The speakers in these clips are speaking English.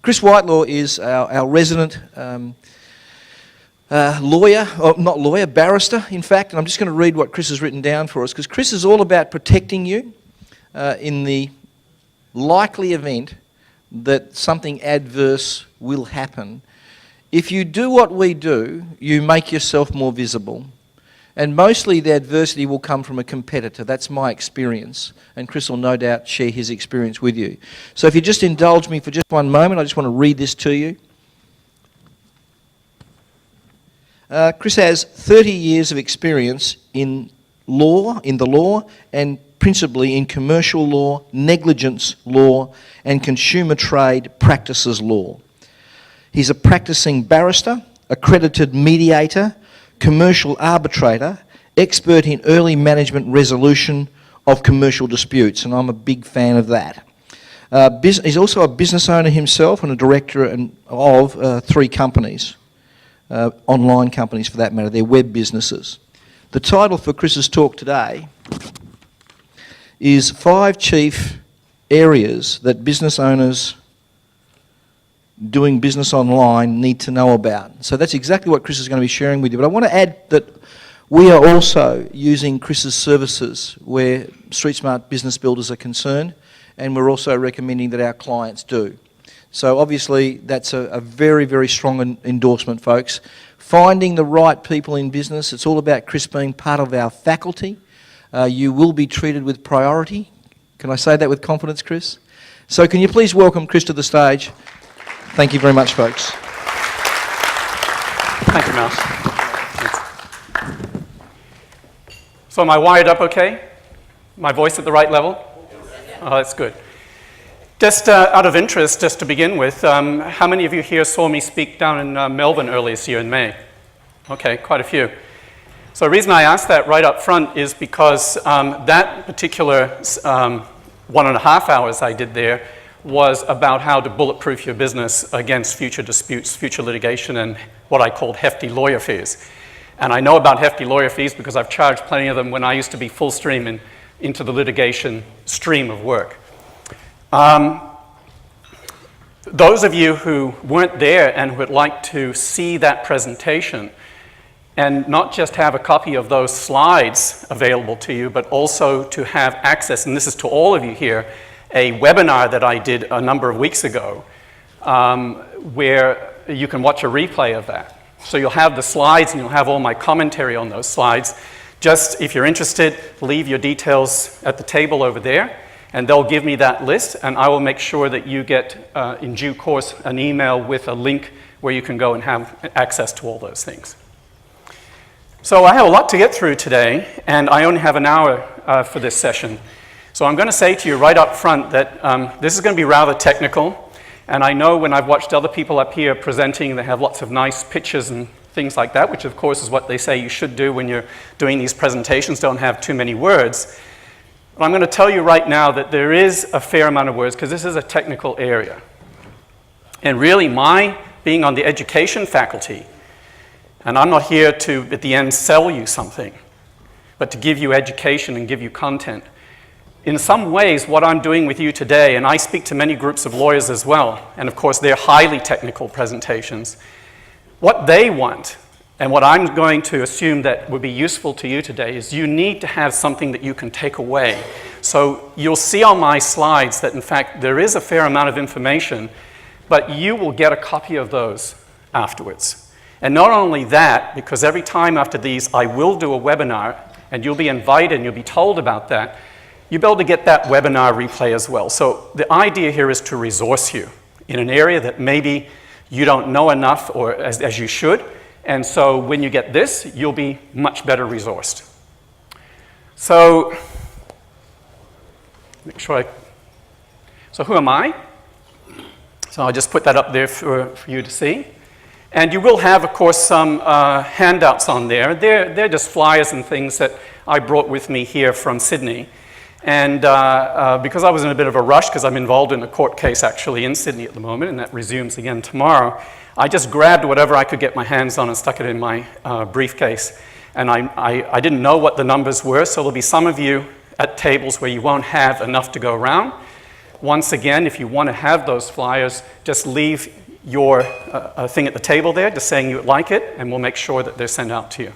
Chris Whitelaw is our resident lawyer, or not lawyer, barrister, in fact, and I'm just going to read what Chris has written down for us, because Chris is all about protecting you in the likely event that something adverse will happen. If you do what we do, you make yourself more visible. And mostly the adversity will come from a competitor. That's my experience. And Chris will no doubt share his experience with you. So if you just indulge me for just one moment, I just want to read this to you. Chris has 30 years of experience in the law, and principally in commercial law, negligence law, and consumer trade practices law. He's a practicing barrister, accredited mediator, commercial arbitrator, expert in early management resolution of commercial disputes, and I'm a big fan of that. He's also a business owner himself and a director of 3 companies, online companies for that matter. They're web businesses. The title for Chris's talk today is 5 Chief Areas that Business Owners doing business online need to know about. So that's exactly what Chris is going to be sharing with you. But I want to add that we are also using Chris's services where Streetsmart business builders are concerned, and we're also recommending that our clients do. So obviously that's a very, very strong endorsement, folks. Finding the right people in business, it's all about Chris being part of our faculty. You will be treated with priority. Can I say that with confidence, Chris? So can you please welcome Chris to the stage? Thank you very much, folks. Thank you, Mel. So am I wired up okay? My voice at the right level? Oh, that's good. Just out of interest, just to begin with, how many of you here saw me speak down in Melbourne earlier this year in May? Okay, quite a few. So the reason I asked that right up front is because that particular 1.5 hours I did there was about how to bulletproof your business against future disputes, future litigation, and what I called hefty lawyer fees. And I know about hefty lawyer fees because I've charged plenty of them when I used to be full stream into the litigation stream of work. Those of you who weren't there and would like to see that presentation, and not just have a copy of those slides available to you, but also to have access, and this is to all of you here, a webinar that I did a number of weeks ago where you can watch a replay of that. So you'll have the slides and you'll have all my commentary on those slides. Just if you're interested, leave your details at the table over there and they'll give me that list, and I will make sure that you get, in due course, an email with a link where you can go and have access to all those things. So I have a lot to get through today, and I only have an hour for this session. So I'm going to say to you right up front that this is going to be rather technical, and I know when I've watched other people up here presenting, they have lots of nice pictures and things like that, which of course is what they say you should do when you're doing these presentations, don't have too many words. But I'm going to tell you right now that there is a fair amount of words because this is a technical area. And really my being on the education faculty, and I'm not here to, at the end, sell you something, but to give you education and give you content. In some ways, what I'm doing with you today, and I speak to many groups of lawyers as well, and of course they're highly technical presentations, what they want, and what I'm going to assume that would be useful to you today, is you need to have something that you can take away. So you'll see on my slides that in fact there is a fair amount of information, but you will get a copy of those afterwards. And not only that, because every time after these I will do a webinar, and you'll be invited and you'll be told about that, you'll be able to get that webinar replay as well. So the idea here is to resource you in an area that maybe you don't know enough or as you should. And so when you get this, you'll be much better resourced. So, make sure so who am I? So I'll just put that up there for you to see. And you will have, of course, some handouts on there. They're just flyers and things that I brought with me here from Sydney. And because I was in a bit of a rush, because I'm involved in a court case actually in Sydney at the moment, and that resumes again tomorrow, I just grabbed whatever I could get my hands on and stuck it in my briefcase. And I didn't know what the numbers were, so there'll be some of you at tables where you won't have enough to go around. once again, if you want to have those flyers, just leave your thing at the table there, just saying you would like it, and we'll make sure that they're sent out to you.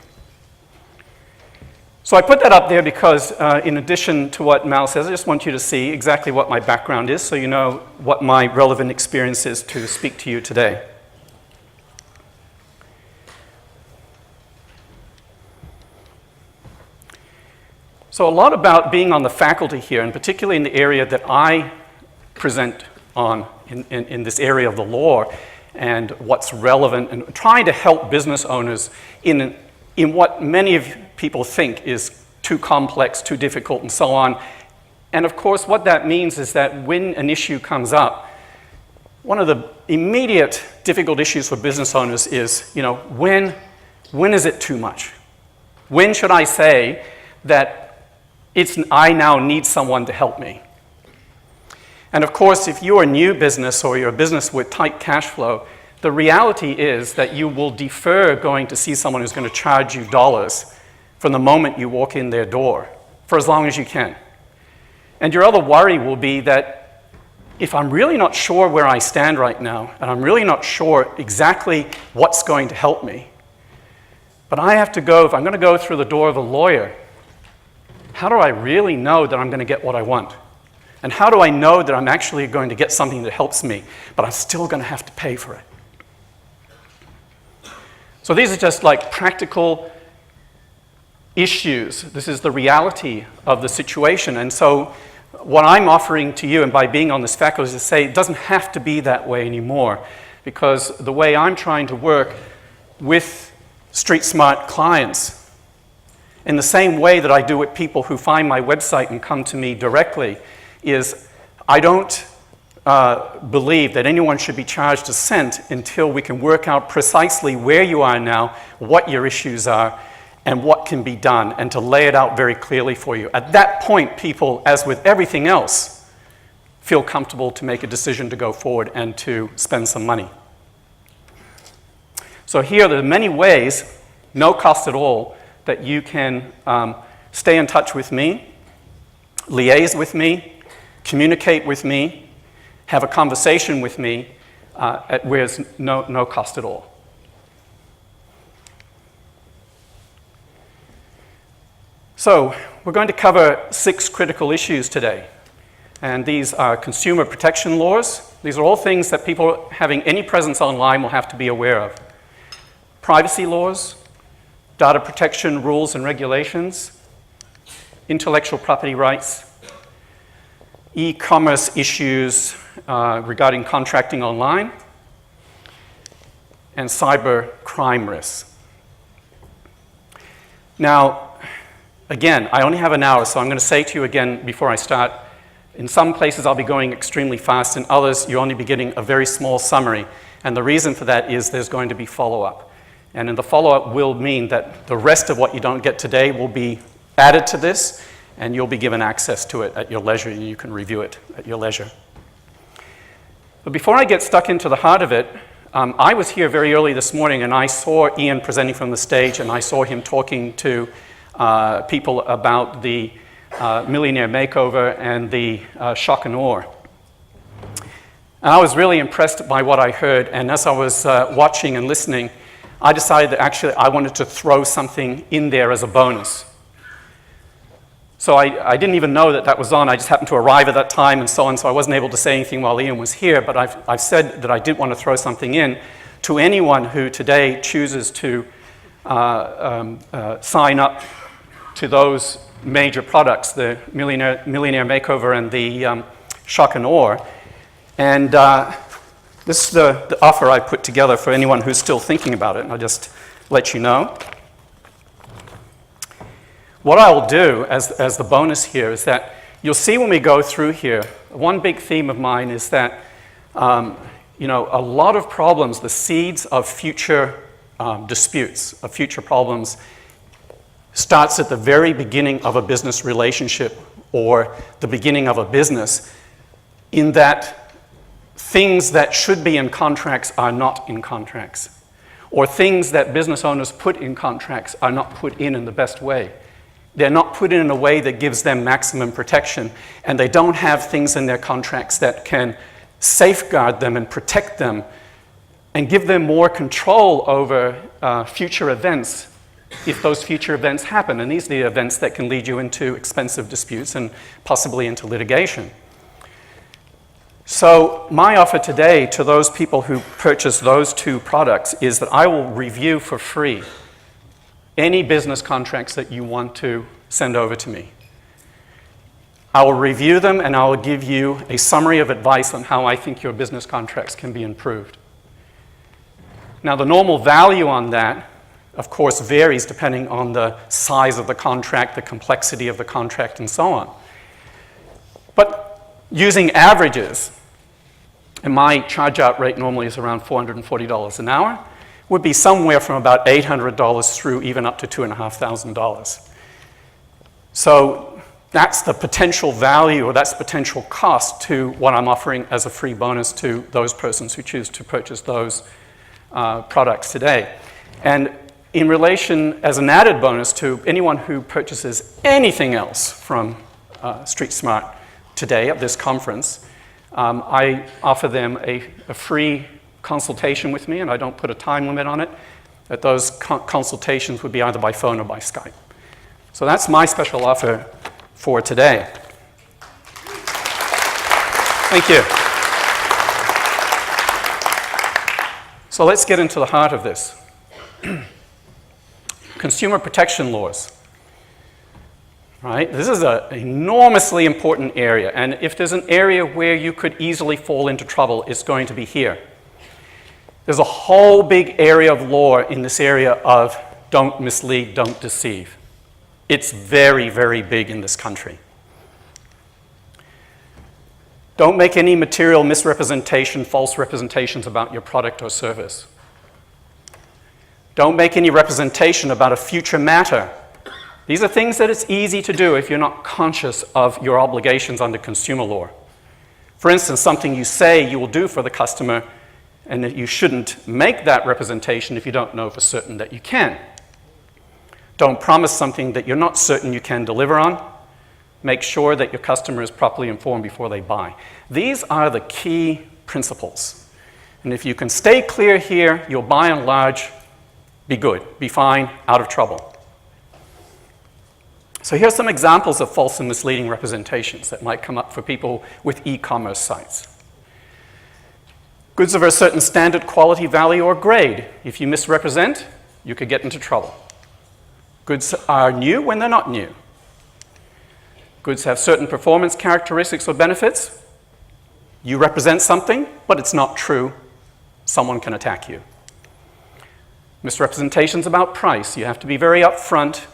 So I put that up there because in addition to what Mal says, I just want you to see exactly what my background is so you know what my relevant experience is to speak to you today. So a lot about being on the faculty here, and particularly in the area that I present on in this area of the law and what's relevant, and trying to help business owners in what many of people think is too complex, too difficult, and so on. And of course, what that means is that when an issue comes up, one of the immediate difficult issues for business owners is, you know, when is it too much? When should I say that I now need someone to help me? And of course, if you're a new business or you're a business with tight cash flow, the reality is that you will defer going to see someone who's going to charge you dollars from the moment you walk in their door for as long as you can. And your other worry will be that if I'm really not sure where I stand right now, and I'm really not sure exactly what's going to help me, but I have to go, if I'm going to go through the door of a lawyer, how do I really know that I'm going to get what I want? And how do I know that I'm actually going to get something that helps me, but I'm still going to have to pay for it? So these are just like practical issues. This is the reality of the situation. And so what I'm offering to you, and by being on this faculty, is to say it doesn't have to be that way anymore, because the way I'm trying to work with Streetsmart clients, in the same way that I do with people who find my website and come to me directly, is I don't believe that anyone should be charged a cent until we can work out precisely where you are now, what your issues are, and what can be done, and to lay it out very clearly for you. At that point, people, as with everything else, feel comfortable to make a decision to go forward and to spend some money. So here there are many ways, no cost at all, that you can stay in touch with me, liaise with me, communicate with me, have a conversation with me where there's no cost at all. So we're going to cover 6 critical issues today. And these are consumer protection laws. These are all things that people having any presence online will have to be aware of. Privacy laws, data protection rules and regulations, intellectual property rights, e-commerce issues regarding contracting online, and cyber crime risks. Now, again, I only have an hour, so I'm going to say to you again before I start, in some places I'll be going extremely fast, in others you'll only be getting a very small summary. And the reason for that is there's going to be follow-up. And in the follow-up will mean that the rest of what you don't get today will be added to this, and you'll be given access to it at your leisure, and you can review it at your leisure. But before I get stuck into the heart of it, I was here very early this morning, and I saw Ian presenting from the stage, and I saw him talking to people about the Millionaire Makeover and the Shock and Awe. And I was really impressed by what I heard, and as I was watching and listening, I decided that actually I wanted to throw something in there as a bonus. So I didn't even know that that was on. I just happened to arrive at that time and so on, so I wasn't able to say anything while Ian was here, but I've said that I did want to throw something in to anyone who today chooses to sign up to those major products, the Millionaire Makeover and the Shock and Awe. And this is the offer I put together for anyone who's still thinking about it, and I'll just let you know. What I will do as the bonus here is that you'll see when we go through here, one big theme of mine is that a lot of problems, the seeds of future disputes, of future problems, starts at the very beginning of a business relationship or the beginning of a business, in that things that should be in contracts are not in contracts, or things that business owners put in contracts are not put in the best way. They're not put in a way that gives them maximum protection, and they don't have things in their contracts that can safeguard them and protect them and give them more control over future events if those future events happen. And these are the events that can lead you into expensive disputes and possibly into litigation. So my offer today to those people who purchase those two products is that I will review for free any business contracts that you want to send over to me. I will review them and I will give you a summary of advice on how I think your business contracts can be improved. Now, the normal value on that, of course, varies depending on the size of the contract, the complexity of the contract, and so on. But using averages, and my charge-out rate normally is around $440 an hour, would be somewhere from about $800 through even up to $2,500. So that's the potential value, or that's potential cost to what I'm offering as a free bonus to those persons who choose to purchase those products today. And in relation, as an added bonus to anyone who purchases anything else from Streetsmart today at this conference, I offer them a free consultation with me, and I don't put a time limit on it. That those consultations would be either by phone or by Skype. So that's my special offer for today. Thank you. So let's get into the heart of this. Consumer protection laws. Right? This is an enormously important area, and if there's an area where you could easily fall into trouble, it's going to be here. There's a whole big area of law in this area of don't mislead, don't deceive. It's very, very big in this country. Don't make any material misrepresentation, false representations about your product or service. Don't make any representation about a future matter. These are things that it's easy to do if you're not conscious of your obligations under consumer law. For instance, something you say you will do for the customer, and that you shouldn't make that representation if you don't know for certain that you can. Don't promise something that you're not certain you can deliver on. Make sure that your customer is properly informed before they buy. These are the key principles. And if you can stay clear here, you'll by and large be good, be fine, out of trouble. So here's some examples of false and misleading representations that might come up for people with e-commerce sites. Goods of a certain standard, quality, value, or grade. If you misrepresent, you could get into trouble. Goods are new when they're not new. Goods have certain performance characteristics or benefits. You represent something, but it's not true. Someone can attack you. Misrepresentations about price. You have to be very upfront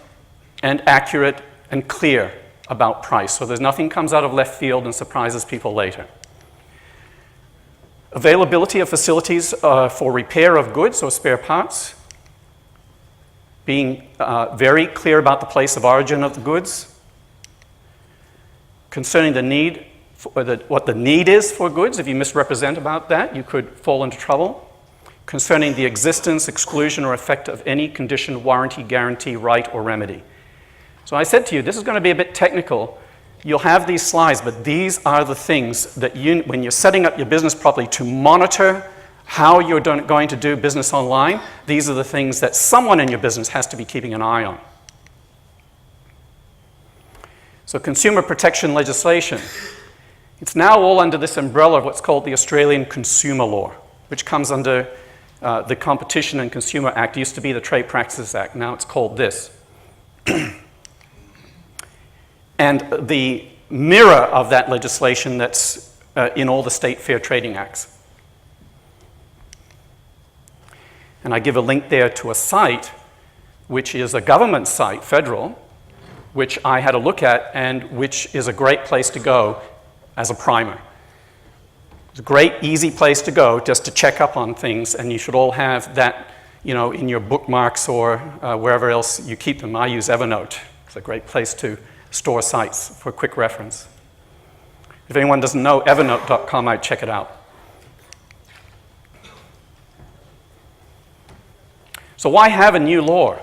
and accurate and clear about price, so there's nothing comes out of left field and surprises people later. Availability of facilities for repair of goods or spare parts. Being very clear about the place of origin of the goods. Concerning the need, what the need is for goods. If you misrepresent about that, you could fall into trouble. Concerning the existence, exclusion, or effect of any condition, warranty, guarantee, right, or remedy. So I said to you, this is going to be a bit technical. You'll have these slides, but these are the things that when you're setting up your business properly to monitor how you're going to do business online, these are the things that someone in your business has to be keeping an eye on. So consumer protection legislation. It's now all under this umbrella of what's called the Australian Consumer Law, which comes under the Competition and Consumer Act. It used to be the Trade Practices Act. Now it's called this. And the mirror of that legislation that's in all the state fair trading acts. And I give a link there to a site, which is a government site, federal, which I had a look at and which is a great place to go as a primer. It's a great, easy place to go just to check up on things, and you should all have that, in your bookmarks or wherever else you keep them. I use Evernote. It's a great place to store sites for quick reference. If anyone doesn't know evernote.com, I'd check it out. So why have a new law?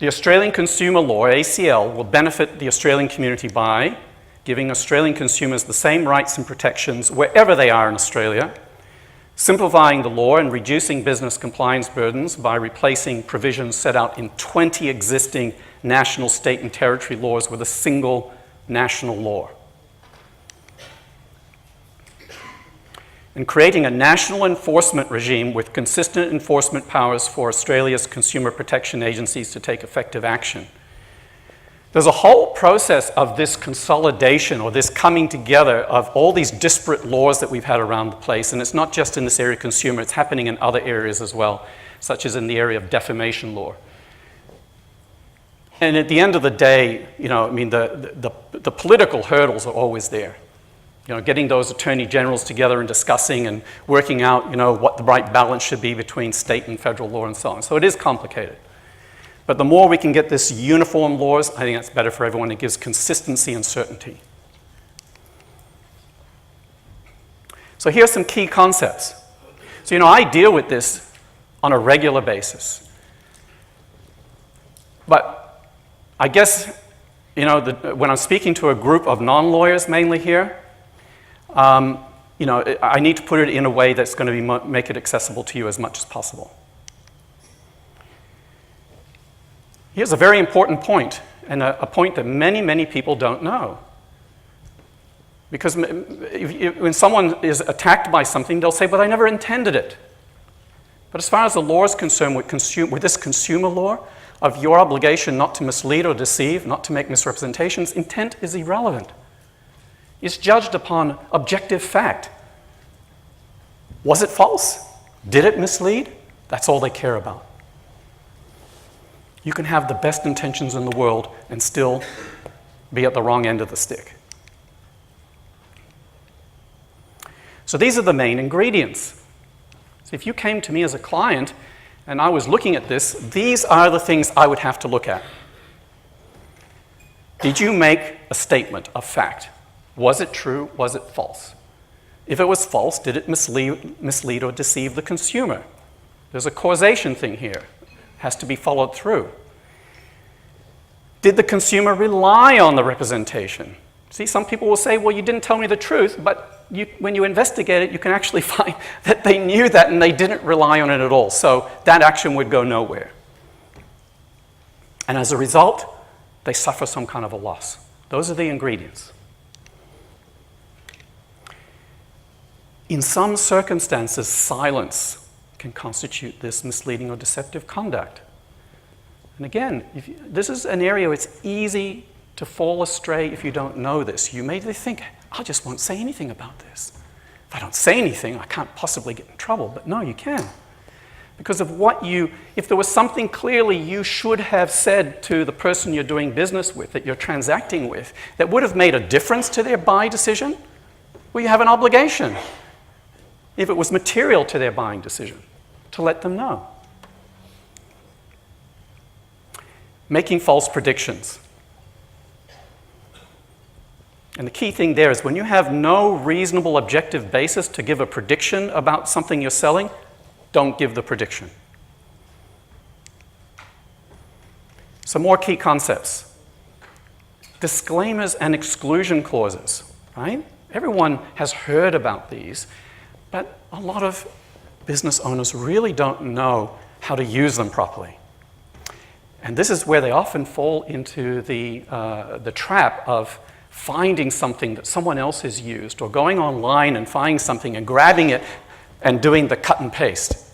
The Australian Consumer Law, ACL, will benefit the Australian community by giving Australian consumers the same rights and protections wherever they are in Australia, simplifying the law and reducing business compliance burdens by replacing provisions set out in 20 existing national, state, and territory laws with a single national law. And creating a national enforcement regime with consistent enforcement powers for Australia's consumer protection agencies to take effective action. There's a whole process of this consolidation or this coming together of all these disparate laws that we've had around the place, and it's not just in this area of consumer, it's happening in other areas as well, such as in the area of defamation law. And at the end of the day, you know, I mean, the political hurdles are always there. You know, getting those attorney generals together and discussing and working out, you know, what the right balance should be between state and federal law and so on. So it is complicated. But the more we can get this uniform laws, I think that's better for everyone. It gives consistency and certainty. So here's some key concepts. So, you know, I deal with this on a regular basis. But I guess, you know, when I'm speaking to a group of non-lawyers mainly here, you know, I need to put it in a way that's going to make it accessible to you as much as possible. Here's a very important point, and a point that many, many people don't know. Because when someone is attacked by something, they'll say, but I never intended it. But as far as the law is concerned, with this consumer law, of your obligation not to mislead or deceive, not to make misrepresentations, intent is irrelevant. It's judged upon objective fact. Was it false? Did it mislead? That's all they care about. You can have the best intentions in the world and still be at the wrong end of the stick. So these are the main ingredients. So if you came to me as a client and I was looking at this, these are the things I would have to look at. Did you make a statement of fact? Was it true? Was it false? If it was false, did it mislead or deceive the consumer? There's a causation thing here. Has to be followed through. Did the consumer rely on the representation? See, some people will say, well, you didn't tell me the truth, but when you investigate it, you can actually find that they knew that and they didn't rely on it at all. So that action would go nowhere. And as a result, they suffer some kind of a loss. Those are the ingredients. In some circumstances, silence can constitute this misleading or deceptive conduct. And again, this is an area where it's easy to fall astray if you don't know this. You may think, I just won't say anything about this. If I don't say anything, I can't possibly get in trouble. But no, you can. Because of if there was something clearly you should have said to the person you're doing business with, that you're transacting with, that would have made a difference to their buy decision, well, you have an obligation, if it was material to their buying decision, to let them know. Making false predictions. And the key thing there is when you have no reasonable objective basis to give a prediction about something you're selling, don't give the prediction. Some more key concepts. Disclaimers and exclusion clauses, right? Everyone has heard about these, but a lot of business owners really don't know how to use them properly. And this is where they often fall into the trap of finding something that someone else has used, or going online and finding something and grabbing it and doing the cut and paste.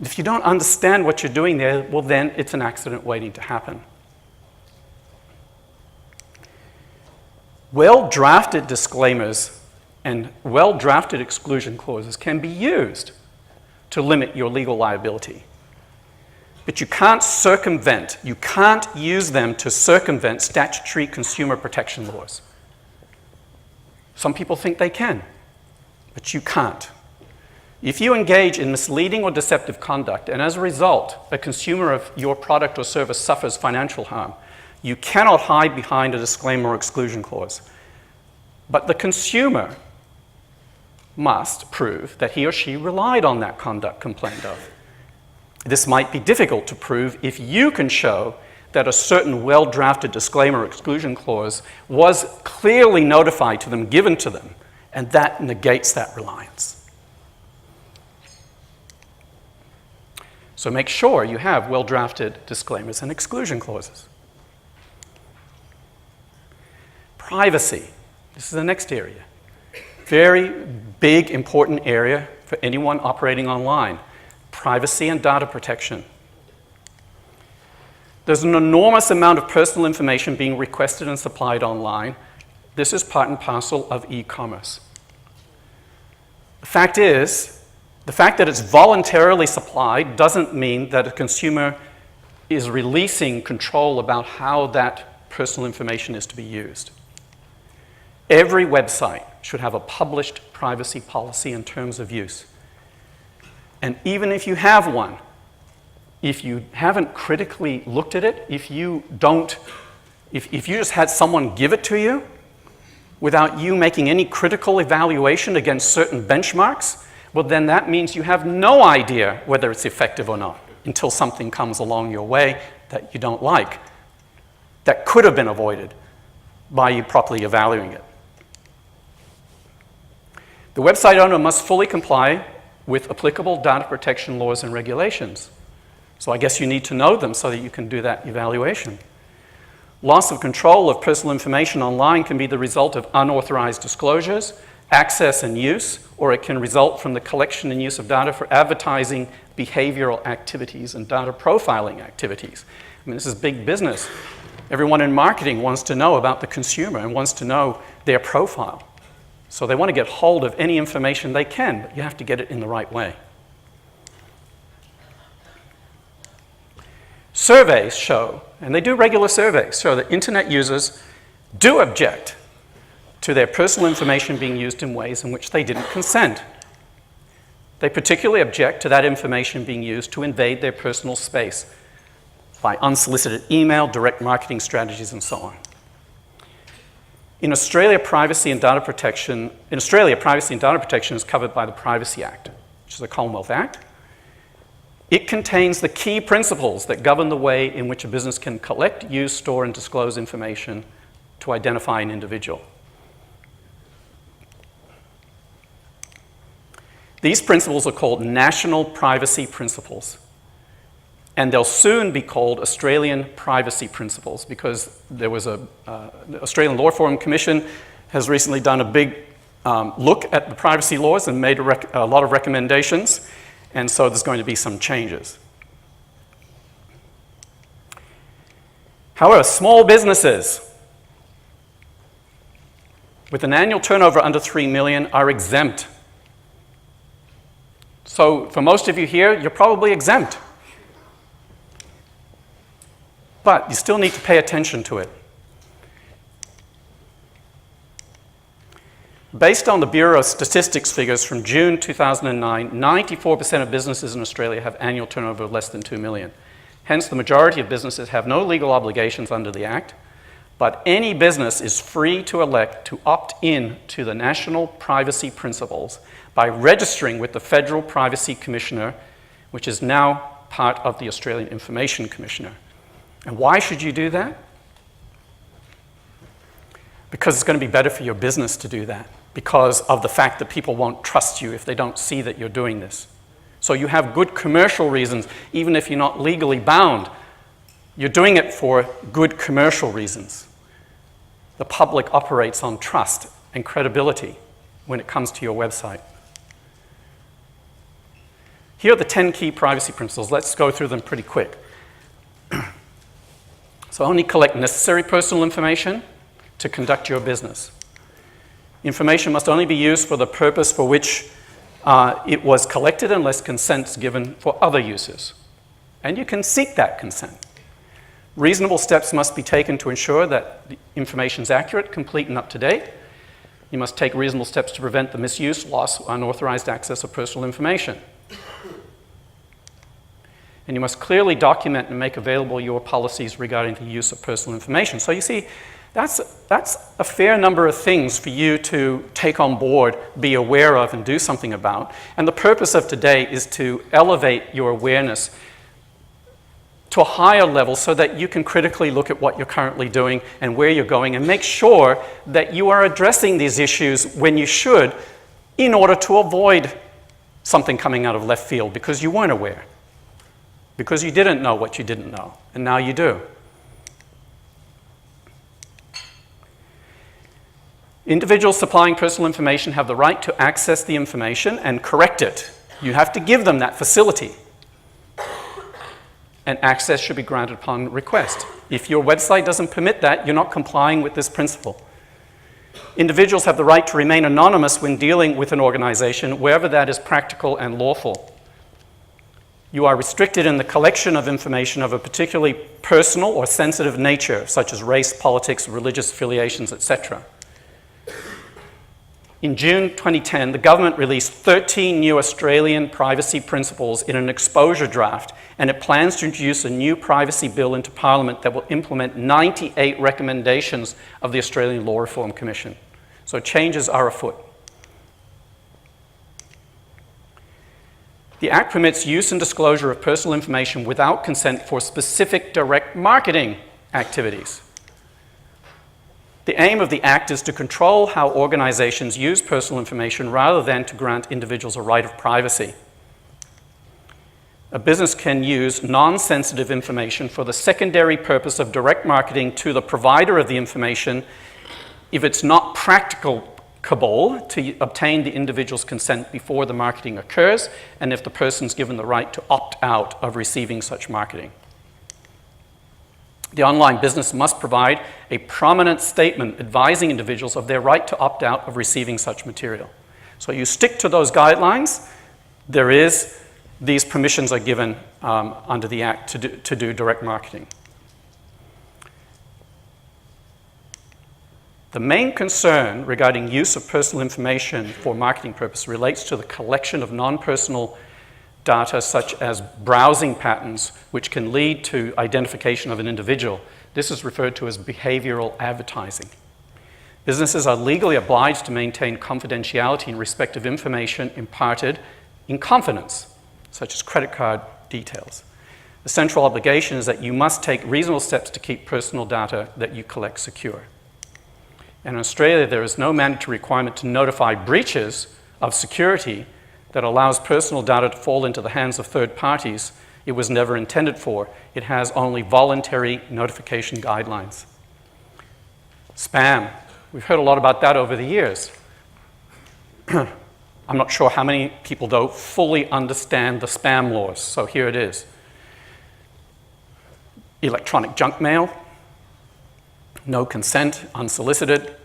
If you don't understand what you're doing there, well then it's an accident waiting to happen. Well-drafted disclaimers and well-drafted exclusion clauses can be used to limit your legal liability. But you can't use them to circumvent statutory consumer protection laws. Some people think they can, but you can't. If you engage in misleading or deceptive conduct, and as a result, a consumer of your product or service suffers financial harm, you cannot hide behind a disclaimer or exclusion clause. But the consumer must prove that he or she relied on that conduct complained of. This might be difficult to prove if you can show that a certain well-drafted disclaimer or exclusion clause was clearly notified to them, given to them, and that negates that reliance. So make sure you have well-drafted disclaimers and exclusion clauses. Privacy. This is the next area. Very big, important area for anyone operating online. Privacy and data protection. There's an enormous amount of personal information being requested and supplied online. This is part and parcel of e-commerce. The fact is, the fact that it's voluntarily supplied doesn't mean that a consumer is releasing control about how that personal information is to be used. Every website should have a published privacy policy and terms of use. And even if you have one, if you haven't critically looked at it, if you just had someone give it to you without you making any critical evaluation against certain benchmarks, well, then that means you have no idea whether it's effective or not until something comes along your way that you don't like, that could have been avoided by you properly evaluating it. The website owner must fully comply with applicable data protection laws and regulations. So I guess you need to know them so that you can do that evaluation. Loss of control of personal information online can be the result of unauthorized disclosures, access and use, or it can result from the collection and use of data for advertising, behavioral activities, and data profiling activities. I mean, this is big business. Everyone in marketing wants to know about the consumer and wants to know their profile. So they want to get hold of any information they can, but you have to get it in the right way. Surveys show, and they do regular surveys, show that internet users do object to their personal information being used in ways in which they didn't consent. They particularly object to that information being used to invade their personal space by unsolicited email, direct marketing strategies, and so on. In Australia, privacy and data protection is covered by the Privacy Act, which is a Commonwealth Act. It contains the key principles that govern the way in which a business can collect, use, store, and disclose information to identify an individual. These principles are called National Privacy Principles, and they'll soon be called Australian Privacy Principles because there was the Australian Law Reform Commission has recently done a big look at the privacy laws and made a lot of recommendations, and so there's going to be some changes. However, small businesses with an annual turnover under $3 million are exempt. So for most of you here, you're probably exempt. But you still need to pay attention to it. Based on the Bureau of Statistics figures from June 2009, 94% of businesses in Australia have annual turnover of less than $2 million. Hence, the majority of businesses have no legal obligations under the Act, but any business is free to elect to opt in to the National Privacy Principles by registering with the Federal Privacy Commissioner, which is now part of the Australian Information Commissioner. And why should you do that? Because it's going to be better for your business to do that, because of the fact that people won't trust you if they don't see that you're doing this. So you have good commercial reasons, even if you're not legally bound. You're doing it for good commercial reasons. The public operates on trust and credibility when it comes to your website. Here are the 10 key privacy principles. Let's go through them pretty quick. So only collect necessary personal information to conduct your business. Information must only be used for the purpose for which it was collected unless consent is given for other uses. And you can seek that consent. Reasonable steps must be taken to ensure that the information is accurate, complete, and up to date. You must take reasonable steps to prevent the misuse, loss, or unauthorized access of personal information. And you must clearly document and make available your policies regarding the use of personal information. So you see, that's a fair number of things for you to take on board, be aware of, and do something about. And the purpose of today is to elevate your awareness to a higher level so that you can critically look at what you're currently doing and where you're going and make sure that you are addressing these issues when you should in order to avoid something coming out of left field because you weren't aware, because you didn't know what you didn't know, and now you do. Individuals supplying personal information have the right to access the information and correct it. You have to give them that facility. And access should be granted upon request. If your website doesn't permit that, you're not complying with this principle. Individuals have the right to remain anonymous when dealing with an organization, wherever that is practical and lawful. You are restricted in the collection of information of a particularly personal or sensitive nature, such as race, politics, religious affiliations, etc. In June 2010, the government released 13 new Australian privacy principles in an exposure draft, and it plans to introduce a new privacy bill into Parliament that will implement 98 recommendations of the Australian Law Reform Commission. So changes are afoot. The Act permits use and disclosure of personal information without consent for specific direct marketing activities. The aim of the Act is to control how organizations use personal information rather than to grant individuals a right of privacy. A business can use non-sensitive information for the secondary purpose of direct marketing to the provider of the information if it's not practicable to obtain the individual's consent before the marketing occurs, and if the person's given the right to opt out of receiving such marketing. The online business must provide a prominent statement advising individuals of their right to opt out of receiving such material. So you stick to those guidelines. These permissions are given under the Act to do direct marketing. The main concern regarding use of personal information for marketing purposes relates to the collection of non-personal data such as browsing patterns, which can lead to identification of an individual. This is referred to as behavioral advertising. Businesses are legally obliged to maintain confidentiality in respect of information imparted in confidence, such as credit card details. The central obligation is that you must take reasonable steps to keep personal data that you collect secure. And in Australia, there is no mandatory requirement to notify breaches of security that allows personal data to fall into the hands of third parties it was never intended for. It has only voluntary notification guidelines. Spam. We've heard a lot about that over the years. I'm not sure how many people, though, fully understand the spam laws, so here it is. Electronic junk mail, no consent, unsolicited,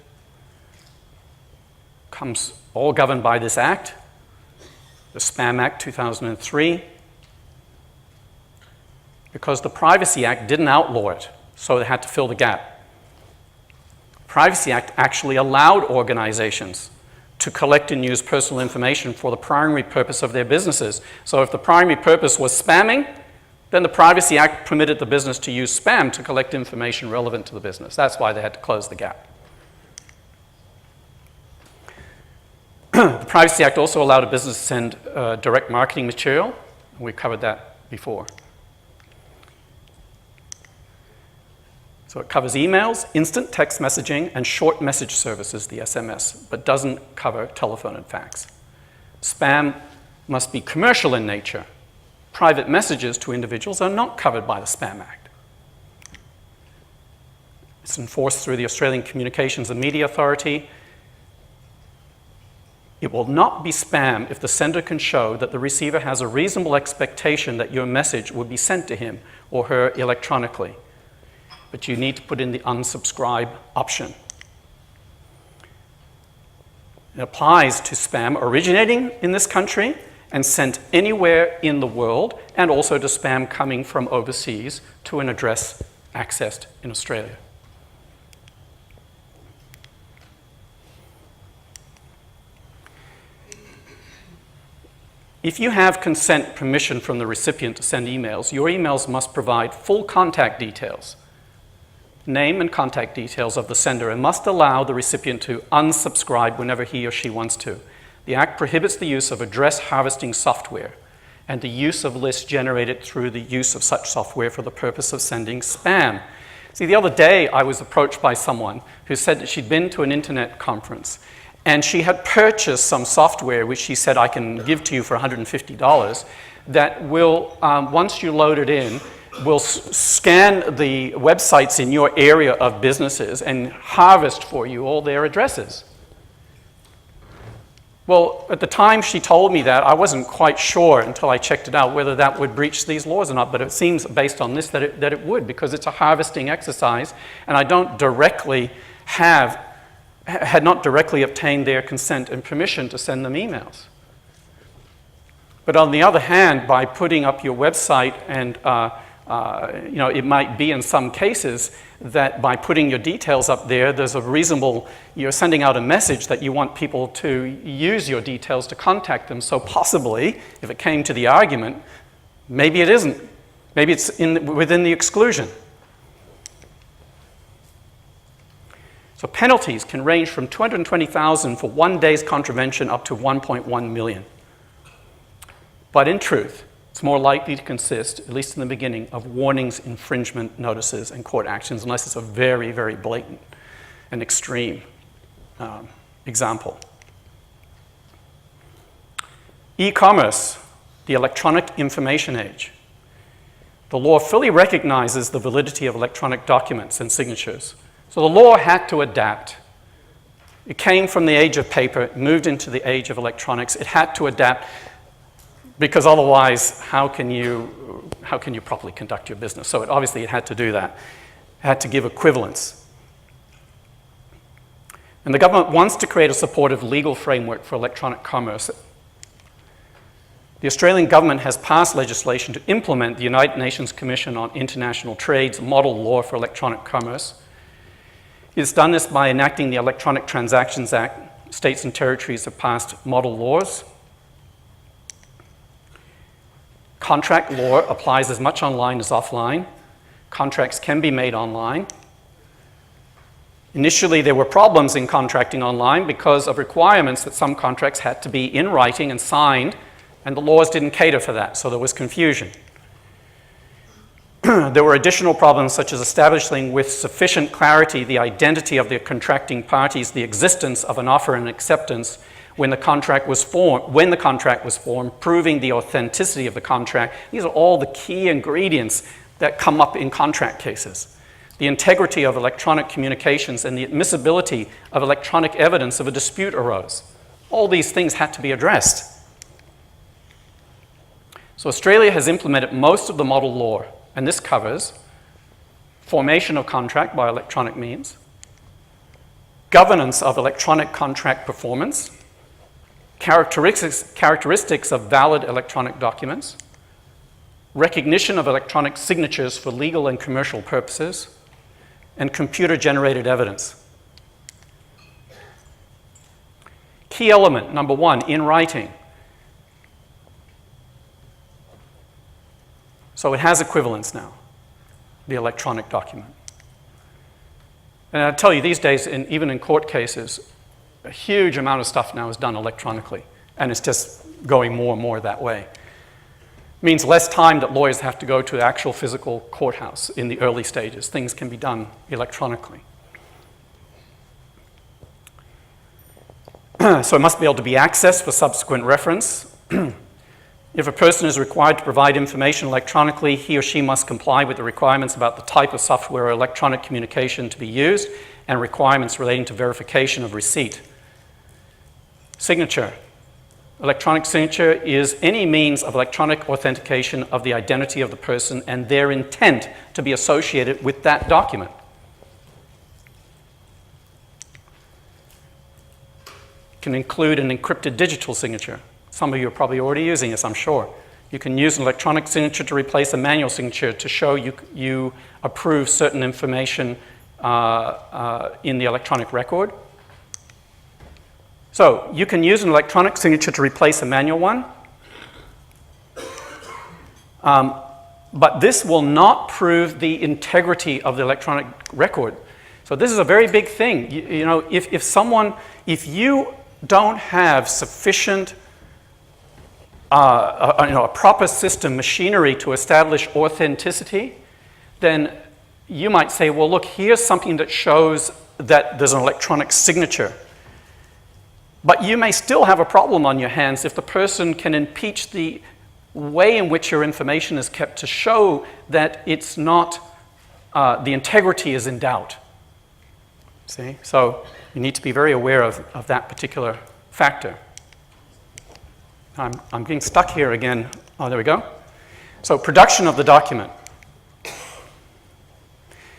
comes all governed by this Act. The Spam Act 2003, because the Privacy Act didn't outlaw it, so they had to fill the gap. The Privacy Act actually allowed organizations to collect and use personal information for the primary purpose of their businesses. So if the primary purpose was spamming, then the Privacy Act permitted the business to use spam to collect information relevant to the business. That's why they had to close the gap. The Privacy Act also allowed a business to send direct marketing material. We covered that before. So it covers emails, instant text messaging, and short message services, the SMS, but doesn't cover telephone and fax. Spam must be commercial in nature. Private messages to individuals are not covered by the Spam Act. It's enforced through the Australian Communications and Media Authority. It will not be spam if the sender can show that the receiver has a reasonable expectation that your message will be sent to him or her electronically. But you need to put in the unsubscribe option. It applies to spam originating in this country and sent anywhere in the world, and also to spam coming from overseas to an address accessed in Australia. If you have consent permission from the recipient to send emails, your emails must provide full contact details, name and contact details of the sender, and must allow the recipient to unsubscribe whenever he or she wants to. The Act prohibits the use of address harvesting software and the use of lists generated through the use of such software for the purpose of sending spam. See, the other day I was approached by someone who said that she'd been to an internet conference and she had purchased some software which she said, I can give to you for $150, that will, once you load it in, will scan the websites in your area of businesses and harvest for you all their addresses. Well, at the time she told me that, I wasn't quite sure until I checked it out whether that would breach these laws or not, but it seems based on this that it would, because it's a harvesting exercise, and I don't directly had not directly obtained their consent and permission to send them emails. But on the other hand, by putting up your website and it might be in some cases that by putting your details up there, there's a reasonable, you're sending out a message that you want people to use your details to contact them. So possibly, if it came to the argument, maybe it isn't. Maybe it's within the exclusion. So penalties can range from $220,000 for 1 day's contravention up to $1.1 million. But in truth, it's more likely to consist, at least in the beginning, of warnings, infringement notices, and court actions, unless it's a very, very blatant and extreme example. E-commerce, the electronic information age. The law fully recognizes the validity of electronic documents and signatures. So the law had to adapt. It came from the age of paper, it moved into the age of electronics. It had to adapt, because otherwise, how can you properly conduct your business? So obviously it had to do that. It had to give equivalence. And the government wants to create a supportive legal framework for electronic commerce. The Australian government has passed legislation to implement the United Nations Commission on International Trade's model law for electronic commerce. It's done this by enacting the Electronic Transactions Act. States and territories have passed model laws. Contract law applies as much online as offline. Contracts can be made online. Initially, there were problems in contracting online because of requirements that some contracts had to be in writing and signed, and the laws didn't cater for that, so there was confusion. There were additional problems such as establishing with sufficient clarity the identity of the contracting parties, the existence of an offer and acceptance when the contract was formed, proving the authenticity of the contract. These are all the key ingredients that come up in contract cases. The integrity of electronic communications and the admissibility of electronic evidence of a dispute arose. All these things had to be addressed. So Australia has implemented most of the model law, and this covers formation of contract by electronic means, governance of electronic contract performance, characteristics of valid electronic documents, recognition of electronic signatures for legal and commercial purposes, and computer-generated evidence. Key element, number one, in writing. So it has equivalence now, the electronic document. And I tell you, these days, even in court cases, a huge amount of stuff now is done electronically, and it's just going more and more that way. It means less time that lawyers have to go to the actual physical courthouse in the early stages. Things can be done electronically. So it must be able to be accessed for subsequent reference. If a person is required to provide information electronically, he or she must comply with the requirements about the type of software or electronic communication to be used and requirements relating to verification of receipt. Signature. Electronic signature is any means of electronic authentication of the identity of the person and their intent to be associated with that document. It can include an encrypted digital signature. Some of you are probably already using this, I'm sure. You can use an electronic signature to replace a manual signature to show you approve certain information in the electronic record. So you can use an electronic signature to replace a manual one, but this will not prove the integrity of the electronic record. So this is a very big thing. You know, if you don't have sufficient a proper system, machinery to establish authenticity, then you might say, well, look, here's something that shows that there's an electronic signature. But you may still have a problem on your hands if the person can impeach the way in which your information is kept to show that it's not, the integrity is in doubt. See? So you need to be very aware of that particular factor. I'm getting stuck here again. Oh, there we go. So production of the document.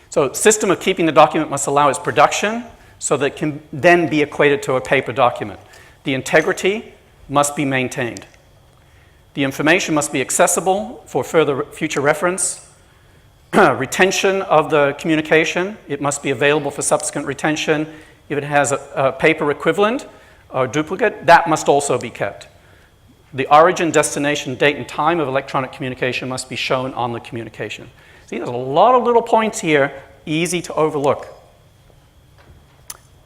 So system of keeping the document must allow its production so that it can then be equated to a paper document. The integrity must be maintained. The information must be accessible for further future reference. Retention of the communication, it must be available for subsequent retention. If it has a paper equivalent or duplicate, that must also be kept. The origin, destination, date, and time of electronic communication must be shown on the communication. See, there's a lot of little points here, easy to overlook.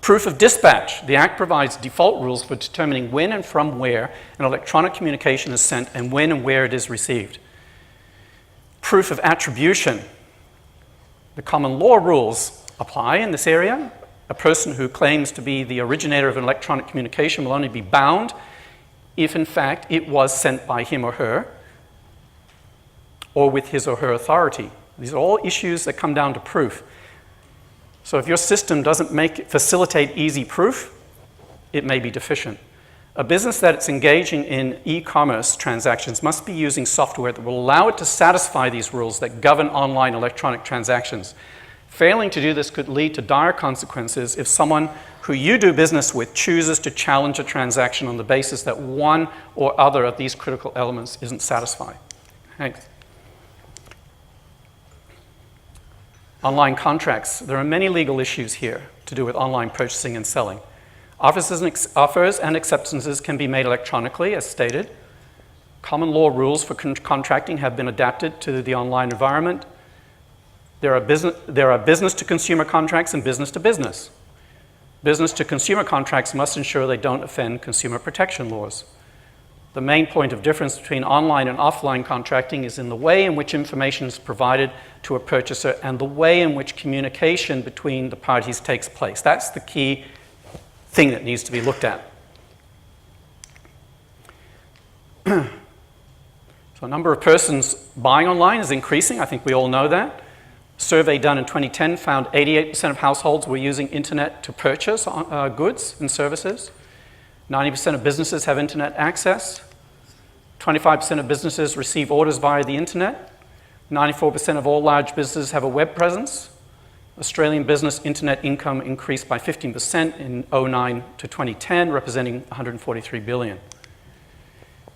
Proof of dispatch. The Act provides default rules for determining when and from where an electronic communication is sent and when and where it is received. Proof of attribution. The common law rules apply in this area. A person who claims to be the originator of an electronic communication will only be bound if, in fact, it was sent by him or her or with his or her authority. These are all issues that come down to proof. So if your system doesn't facilitate easy proof, it may be deficient. A business that's engaging in e-commerce transactions must be using software that will allow it to satisfy these rules that govern online electronic transactions. Failing to do this could lead to dire consequences if someone who you do business with chooses to challenge a transaction on the basis that one or other of these critical elements isn't satisfied. Thanks. Online contracts. There are many legal issues here to do with online purchasing and selling. Offers and acceptances can be made electronically, as stated. Common law rules for contracting have been adapted to the online environment. There are business-to-consumer contracts and business-to-business. Business-to-consumer contracts must ensure they don't offend consumer protection laws. The main point of difference between online and offline contracting is in the way in which information is provided to a purchaser and the way in which communication between the parties takes place. That's the key thing that needs to be looked at. So a number of persons buying online is increasing. I think we all know that. A survey done in 2010 found 88% of households were using internet to purchase goods and services. 90% of businesses have internet access. 25% of businesses receive orders via the internet. 94% of all large businesses have a web presence. Australian business internet income increased by 15% in 2009 to 2010, representing 143 billion.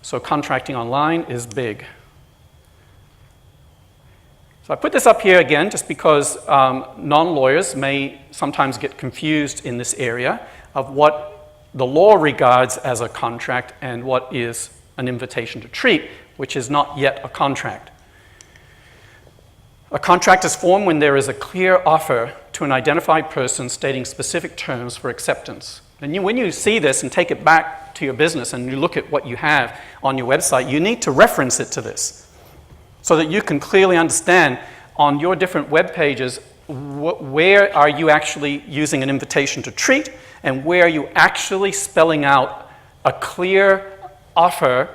So contracting online is big. So I put this up here again just because non-lawyers may sometimes get confused in this area of what the law regards as a contract and what is an invitation to treat, which is not yet a contract. A contract is formed when there is a clear offer to an identified person stating specific terms for acceptance. And when you see this and take it back to your business and you look at what you have on your website, you need to reference it to this so that you can clearly understand on your different web pages where are you actually using an invitation to treat and where are you actually spelling out a clear offer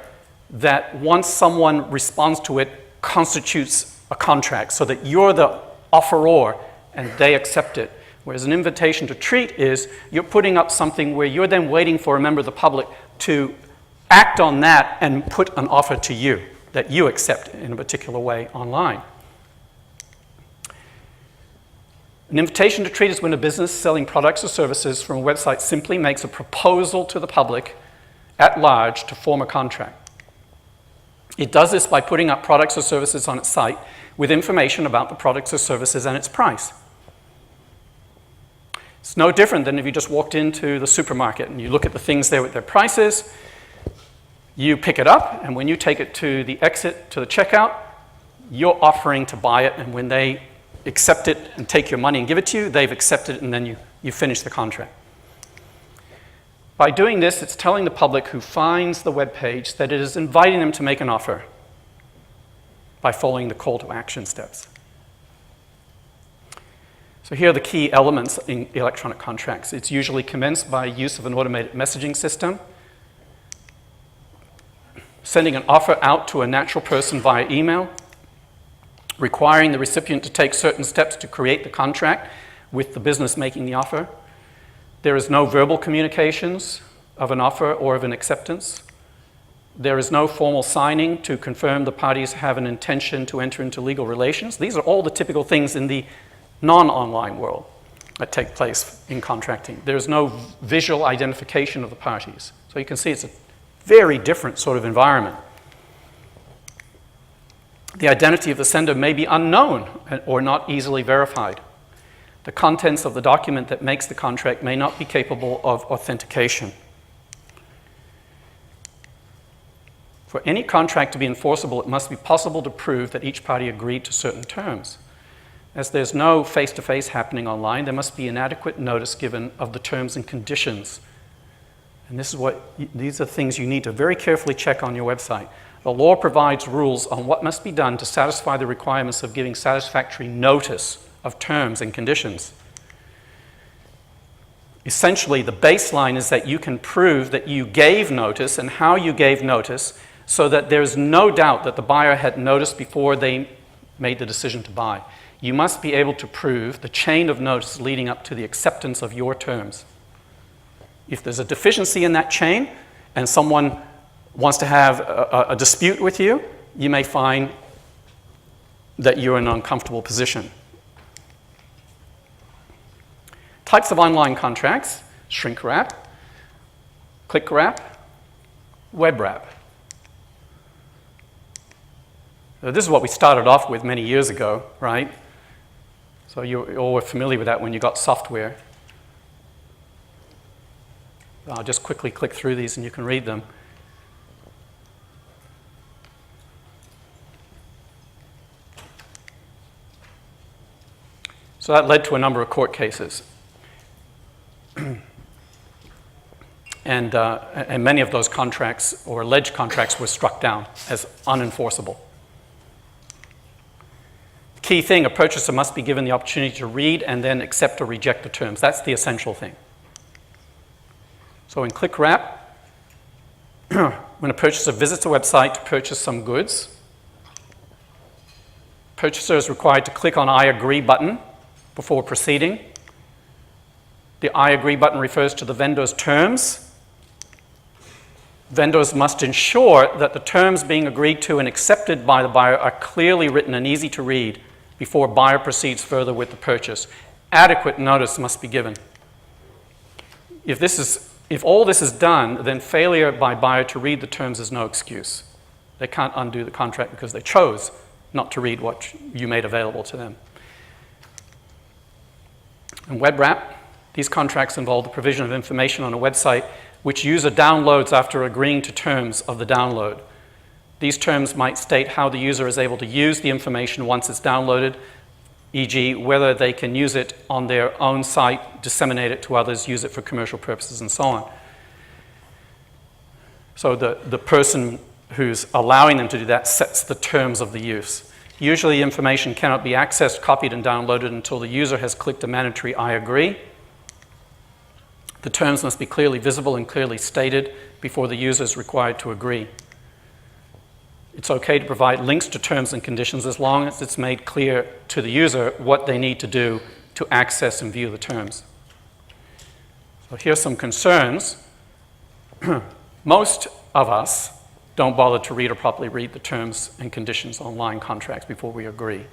that once someone responds to it constitutes a contract so that you're the offeror and they accept it. Whereas an invitation to treat is you're putting up something where you're then waiting for a member of the public to act on that and put an offer to you that you accept in a particular way online. An invitation to treat is when a business selling products or services from a website simply makes a proposal to the public at large to form a contract. It does this by putting up products or services on its site with information about the products or services and its price. It's no different than if you just walked into the supermarket and you look at the things there with their prices, you pick it up, and when you take it to the exit, to the checkout, you're offering to buy it, and when they accept it and take your money and give it to you, they've accepted it, and then you finish the contract. By doing this, it's telling the public who finds the web page that it is inviting them to make an offer by following the call to action steps. So here are the key elements in electronic contracts. It's usually commenced by use of an automated messaging system, sending an offer out to a natural person via email, requiring the recipient to take certain steps to create the contract with the business making the offer. There is no verbal communications of an offer or of an acceptance. There is no formal signing to confirm the parties have an intention to enter into legal relations. These are all the typical things in the non-online world that take place in contracting. There's no visual identification of the parties. So you can see it's a very different sort of environment. The identity of the sender may be unknown or not easily verified. The contents of the document that makes the contract may not be capable of authentication. For any contract to be enforceable, it must be possible to prove that each party agreed to certain terms. As there's no face-to-face happening online, there must be an adequate notice given of the terms and conditions. And these are things you need to very carefully check on your website. The law provides rules on what must be done to satisfy the requirements of giving satisfactory notice of terms and conditions. Essentially, the baseline is that you can prove that you gave notice and how you gave notice so that there's no doubt that the buyer had noticed before they made the decision to buy. You must be able to prove the chain of notice leading up to the acceptance of your terms. If there's a deficiency in that chain and someone wants to have a dispute with you, you may find that you're in an uncomfortable position. Types of online contracts: shrink wrap, click wrap, web wrap. So this is what we started off with many years ago, right? So you all were familiar with that when you got software. I'll just quickly click through these and you can read them. So that led to a number of court cases. And many of those contracts or alleged contracts were struck down as unenforceable. Key thing, a purchaser must be given the opportunity to read and then accept or reject the terms. That's the essential thing. So in click wrap, when a purchaser visits a website to purchase some goods, purchaser is required to click on I agree button before proceeding. The I agree button refers to the vendor's terms. Vendors must ensure that the terms being agreed to and accepted by the buyer are clearly written and easy to read before buyer proceeds further with the purchase. Adequate notice must be given. If all this is done, then failure by buyer to read the terms is no excuse. They can't undo the contract because they chose not to read what you made available to them. In web wrap, these contracts involve the provision of information on a website which user downloads after agreeing to terms of the download. These terms might state how the user is able to use the information once it's downloaded, e.g. whether they can use it on their own site, disseminate it to others, use it for commercial purposes, and so on. So the person who's allowing them to do that sets the terms of the use. Usually information cannot be accessed, copied, and downloaded until the user has clicked a mandatory I agree. The terms must be clearly visible and clearly stated before the user is required to agree. It's okay to provide links to terms and conditions as long as it's made clear to the user what they need to do to access and view the terms. So here's some concerns. Most of us don't bother to read or properly read the terms and conditions on online contracts before we agree.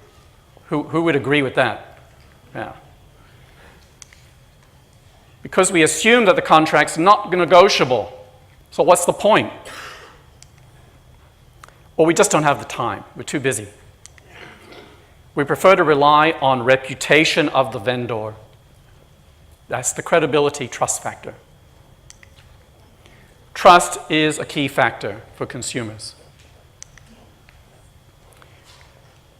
Who would agree with that? Yeah. Because we assume that the contract's not negotiable. So what's the point? Well, we just don't have the time. We're too busy. We prefer to rely on reputation of the vendor. That's the credibility trust factor. Trust is a key factor for consumers.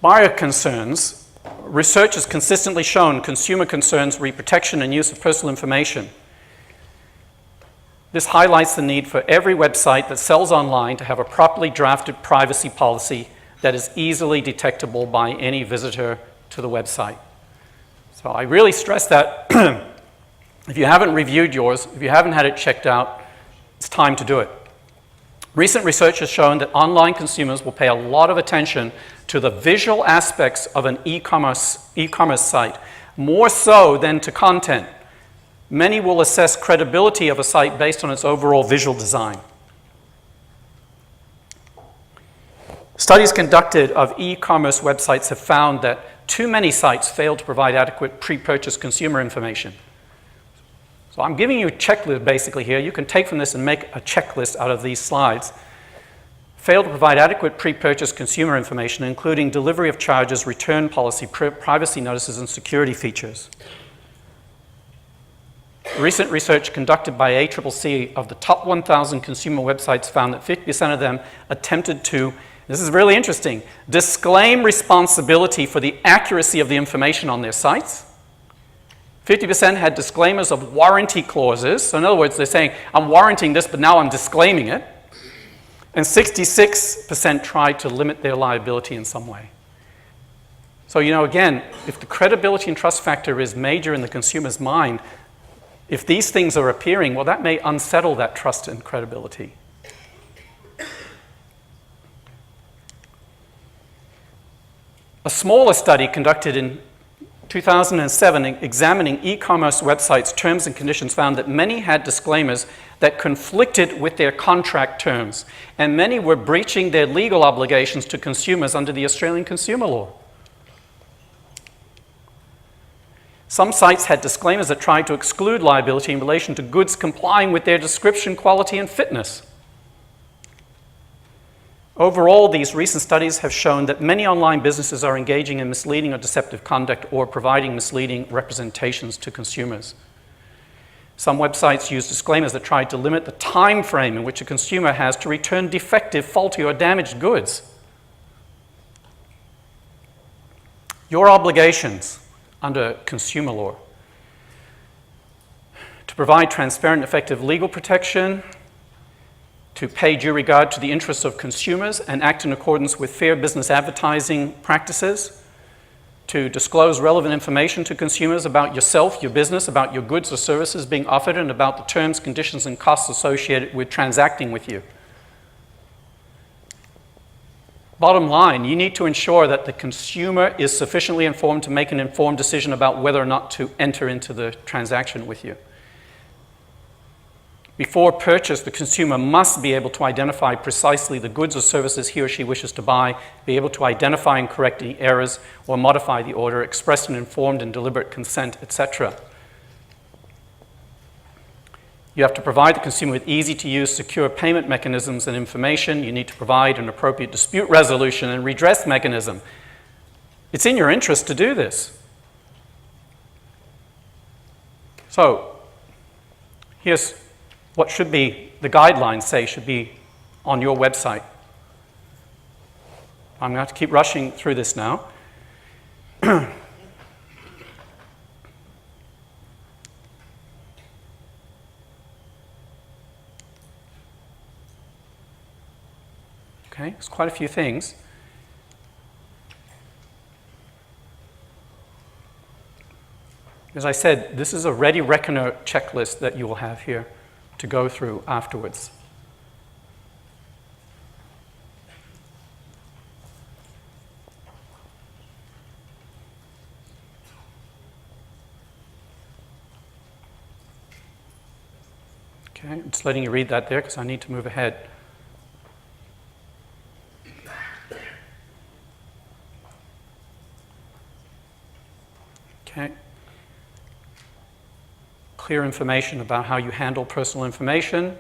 Buyer concerns. Research has consistently shown consumer concerns re protection and use of personal information. This highlights the need for every website that sells online to have a properly drafted privacy policy that is easily detectable by any visitor to the website. So I really stress that if you haven't reviewed yours, if you haven't had it checked out, it's time to do it. Recent research has shown that online consumers will pay a lot of attention to the visual aspects of an e-commerce site, more so than to content. Many will assess credibility of a site based on its overall visual design. Studies conducted of e-commerce websites have found that too many sites fail to provide adequate pre-purchase consumer information. So I'm giving you a checklist basically here. You can take from this and make a checklist out of these slides. Fail to provide adequate pre-purchase consumer information, including delivery of charges, return policy, privacy notices, and security features. Recent research conducted by ATTRIBUTION of the top 1,000 consumer websites found that 50% of them attempted to, this is really interesting, disclaim responsibility for the accuracy of the information on their sites. 50% had disclaimers of warranty clauses. So in other words, they're saying, I'm warranting this, but now I'm disclaiming it. And 66% tried to limit their liability in some way. So, again, if the credibility and trust factor is major in the consumer's mind, if these things are appearing, well, that may unsettle that trust and credibility. A smaller study conducted in 2007 examining e-commerce websites' terms and conditions found that many had disclaimers that conflicted with their contract terms, and many were breaching their legal obligations to consumers under the Australian consumer law. Some sites had disclaimers that tried to exclude liability in relation to goods complying with their description, quality, and fitness. Overall, these recent studies have shown that many online businesses are engaging in misleading or deceptive conduct or providing misleading representations to consumers. Some websites use disclaimers that try to limit the time frame in which a consumer has to return defective, faulty, or damaged goods. Your obligations under consumer law to provide transparent, effective legal protection, to pay due regard to the interests of consumers and act in accordance with fair business advertising practices, to disclose relevant information to consumers about yourself, your business, about your goods or services being offered, and about the terms, conditions, and costs associated with transacting with you. Bottom line, you need to ensure that the consumer is sufficiently informed to make an informed decision about whether or not to enter into the transaction with you. Before purchase, the consumer must be able to identify precisely the goods or services he or she wishes to buy, be able to identify and correct any errors or modify the order, express an informed and deliberate consent, etc. You have to provide the consumer with easy-to-use, secure payment mechanisms and information. You need to provide an appropriate dispute resolution and redress mechanism. It's in your interest to do this. So, here's what should be, the guidelines say should be on your website. I'm going to have to keep rushing through this now. Okay, there's quite a few things. As I said, this is a ready reckoner checklist that you will have here to go through afterwards. Okay, I'm just letting you read that there because I need to move ahead. Okay. Clear information about how you handle personal information,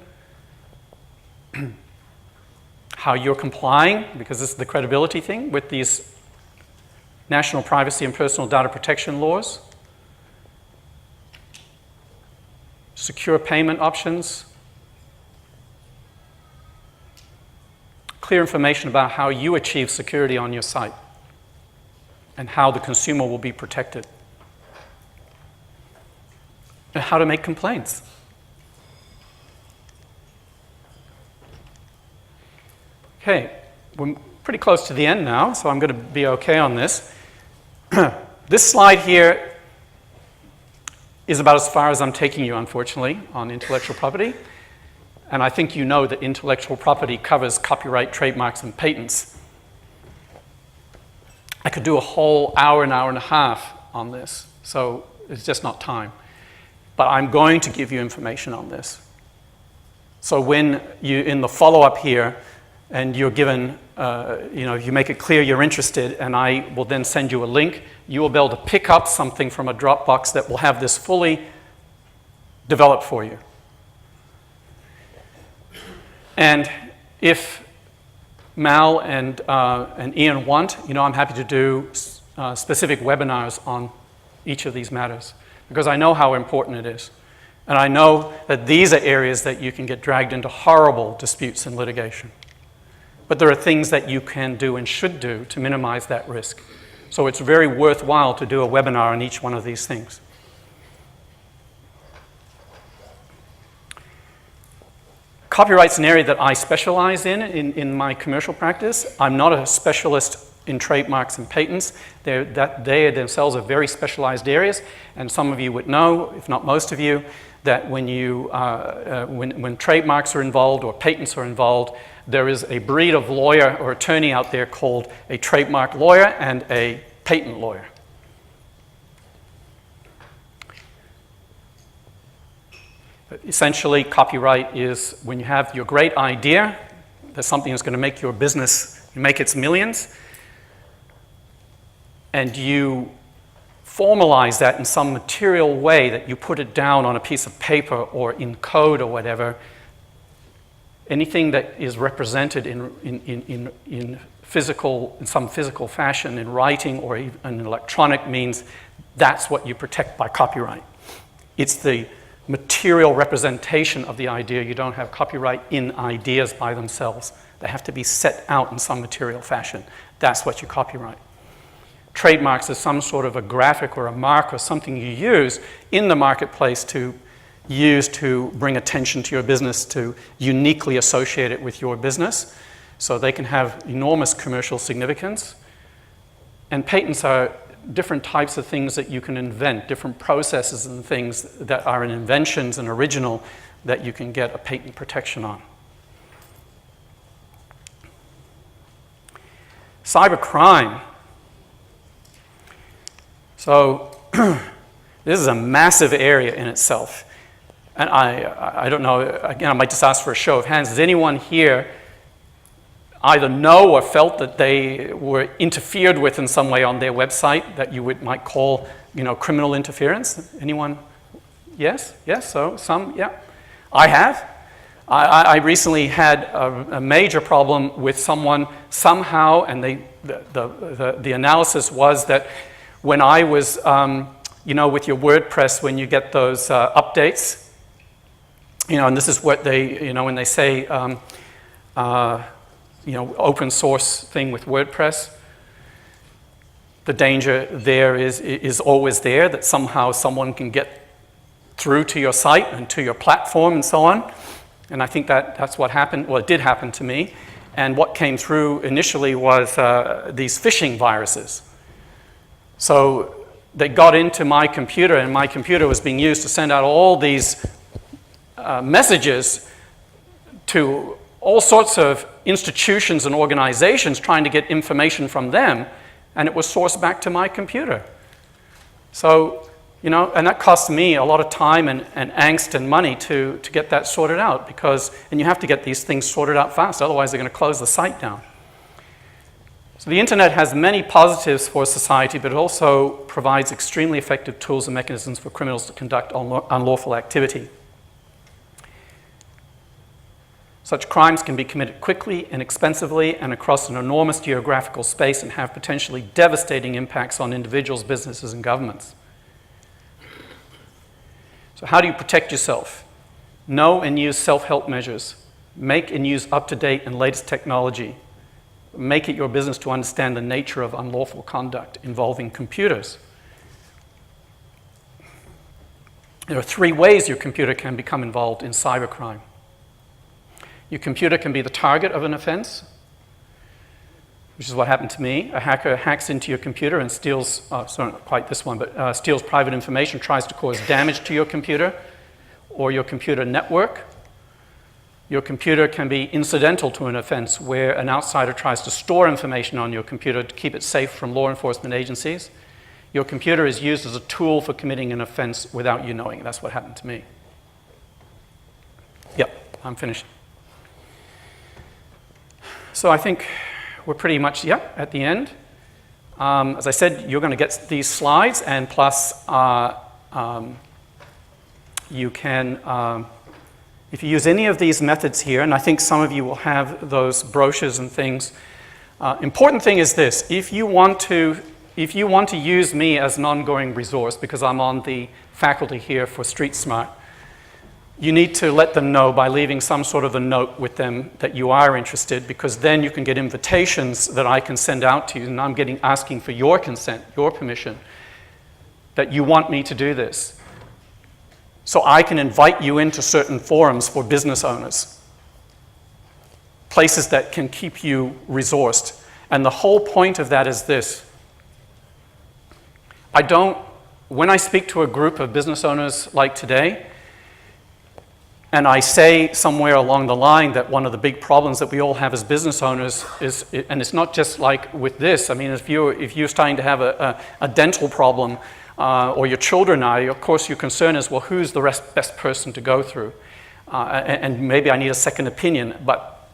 how you're complying, because this is the credibility thing, with these national privacy and personal data protection laws, secure payment options, clear information about how you achieve security on your site and how the consumer will be protected. And how to make complaints. Okay, we're pretty close to the end now, so I'm going to be okay on this. This slide here is about as far as I'm taking you, unfortunately, on intellectual property. And I think you know that intellectual property covers copyright, trademarks, and patents. I could do a whole hour, an hour and a half on this, so it's just not time. But I'm going to give you information on this. So when you, in the follow-up here, and you're given, you make it clear you're interested, and I will then send you a link, you will be able to pick up something from a Dropbox that will have this fully developed for you. And if Mal and Ian want, I'm happy to do specific webinars on each of these matters, because I know how important it is. And I know that these are areas that you can get dragged into horrible disputes and litigation. But there are things that you can do and should do to minimize that risk. So it's very worthwhile to do a webinar on each one of these things. Copyright's an area that I specialize in my commercial practice. I'm not a specialist in trademarks and patents. They themselves are very specialized areas, and some of you would know, if not most of you, that when trademarks are involved or patents are involved, there is a breed of lawyer or attorney out there called a trademark lawyer and a patent lawyer. Essentially, copyright is when you have your great idea, there's something that's going to make your business, make its millions, and you formalize that in some material way, that you put it down on a piece of paper or in code or whatever. Anything that is represented in some physical fashion, in writing or in electronic means, that's what you protect by copyright. It's the material representation of the idea. You don't have copyright in ideas by themselves. They have to be set out in some material fashion. That's what you copyright. Trademarks is some sort of a graphic or a mark or something you use in the marketplace to use to bring attention to your business, to uniquely associate it with your business. So they can have enormous commercial significance. And patents are different types of things that you can invent, different processes and things that are inventions and original that you can get a patent protection on. Cybercrime. So this is a massive area in itself. And I don't know, again, I might just ask for a show of hands. Does anyone here either know or felt that they were interfered with in some way on their website that you might call, criminal interference? Anyone? Yes? Yes? So some? Yeah. I have. I recently had a major problem with someone somehow, and the analysis was that when I was, with your WordPress, when you get those updates, and this is what they, when they say, open source thing with WordPress, the danger there is always there, that somehow someone can get through to your site and to your platform and so on. And I think that's what happened. Well, it did happen to me. And what came through initially was these phishing viruses. So they got into my computer, and my computer was being used to send out all these messages to all sorts of institutions and organizations trying to get information from them, and it was sourced back to my computer. So, and that cost me a lot of time and angst and money to get that sorted out, and you have to get these things sorted out fast, otherwise they're going to close the site down. So the internet has many positives for society, but it also provides extremely effective tools and mechanisms for criminals to conduct unlawful activity. Such crimes can be committed quickly, inexpensively, and across an enormous geographical space, and have potentially devastating impacts on individuals, businesses, and governments. So how do you protect yourself? Know and use self-help measures. Make and use up-to-date and latest technology. Make it your business to understand the nature of unlawful conduct involving computers. There are 3 ways your computer can become involved in cybercrime. Your computer can be the target of an offense. which is what happened to me. A hacker hacks into your computer and steals, sorry, not quite this one, but steals private information, tries to cause damage to your computer or your computer network. Your computer can be incidental to an offense where an outsider tries to store information on your computer to keep it safe from law enforcement agencies. Your computer is used as a tool for committing an offense without you knowing. That's what happened to me. Yep, I'm finished. So I think we're pretty much, at the end. As I said, you're going to get these slides, and plus you can, if you use any of these methods here, and I think some of you will have those brochures and things, important thing is this: if you want to use me as an ongoing resource, because I'm on the faculty here for Streetsmart, you need to let them know by leaving some sort of a note with them that you are interested, because then you can get invitations that I can send out to you, and I'm asking for your consent, your permission, that you want me to do this. So I can invite you into certain forums for business owners, places that can keep you resourced. And the whole point of that is this: when I speak to a group of business owners like today, and I say somewhere along the line that one of the big problems that we all have as business owners is, and it's not just like with this, I mean, if you're starting to have a dental problem, or your children are, of course your concern is, well, who's the best person to go through? And maybe I need a second opinion, but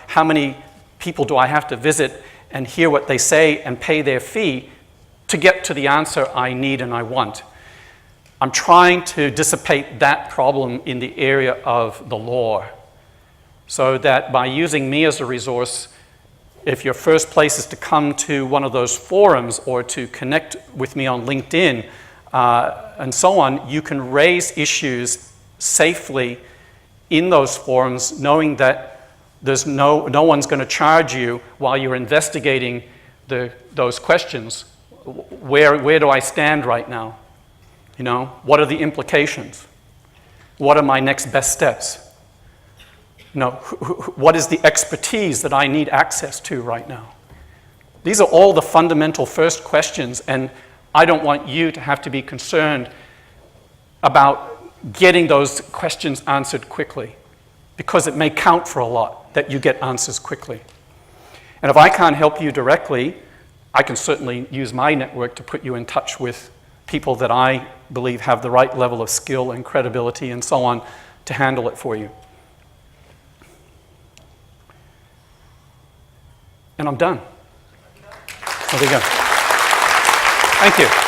how many people do I have to visit and hear what they say and pay their fee to get to the answer I need and I want? I'm trying to dissipate that problem in the area of the law, so that by using me as a resource, if your first place is to come to one of those forums or to connect with me on LinkedIn and so on, you can raise issues safely in those forums, knowing that there's no one's going to charge you while you're investigating those questions. Where do I stand right now? What are the implications? What are my next best steps? What is the expertise that I need access to right now? These are all the fundamental first questions, and I don't want you to have to be concerned about getting those questions answered quickly, because it may count for a lot that you get answers quickly. And if I can't help you directly, I can certainly use my network to put you in touch with people that I believe have the right level of skill and credibility and so on to handle it for you. And I'm done. So there you go. Thank you.